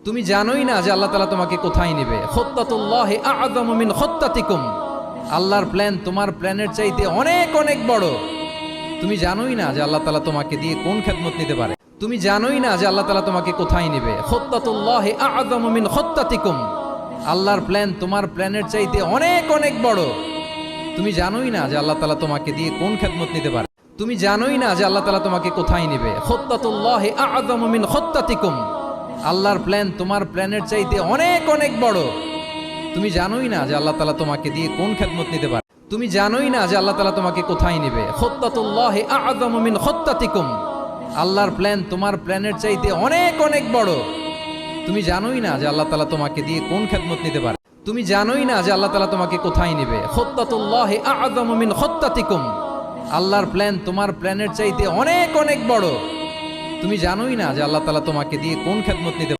তুমি জানোই না যে আল্লাহ তাআলা তোমাকে কোথায় নেবে। খুত্তাতুল্লাহি আ'যামু মিন খুত্তাতিকুম, আল্লাহর প্ল্যান তোমার প্ল্যানের চাইতে অনেক অনেক বড়। তুমি জানোই না যে আল্লাহ তাআলা তোমাকে দিয়ে কোন খেদমত নিতে পারে। তুমি জানোই না যে আল্লাহ তাআলা তোমাকে কোথায় নেবে। খুত্তাতুল্লাহি আ'যামু মিন খুত্তাতিকুম, আল্লাহর প্ল্যান তোমার প্ল্যানের চাইতে অনেক অনেক বড়। তুমি জানোই না যে আল্লাহ তাআলা তোমাকে দিয়ে কোন খেদমত নিতে পারে। তুমি জানোই না যে আল্লাহ তাআলা তোমাকে কোথায় নেবে। খুত্তাতুল্লাহি আ'যামু মিন খুত্তাতিকুম, আল্লাহর প্ল্যান তোমার প্ল্যানের চাইতে অনেক অনেক বড়। তুমি জানোই না যে আল্লাহ তাআলা তোমাকে দিয়ে কোন খেদমত নিতে পারে। তুমি জানোই না যে আল্লাহ তাআলা তোমাকে কোথায় নেবে। খুত্তাতুল্লাহি আ'যামু মিন খুত্তাতিকুম, আল্লাহর প্ল্যান তোমার প্ল্যানের চাইতে অনেক অনেক বড়। তুমি জানোই না যে আল্লাহ তাআলা তোমাকে দিয়ে কোন খেদমত নিতে পারে। তুমি জানোই না যে আল্লাহ তাআলা তোমাকে কোথায় নেবে। খুত্তাতুল্লাহি আ'যামু মিন খুত্তাতিকুম, আল্লাহর প্ল্যান তোমার প্ল্যানের চাইতে অনেক অনেক বড়। তুমি জানোই না যে আল্লাহ তাআলা তোমাকে দিয়ে কোন খেদমত নিতে পারে।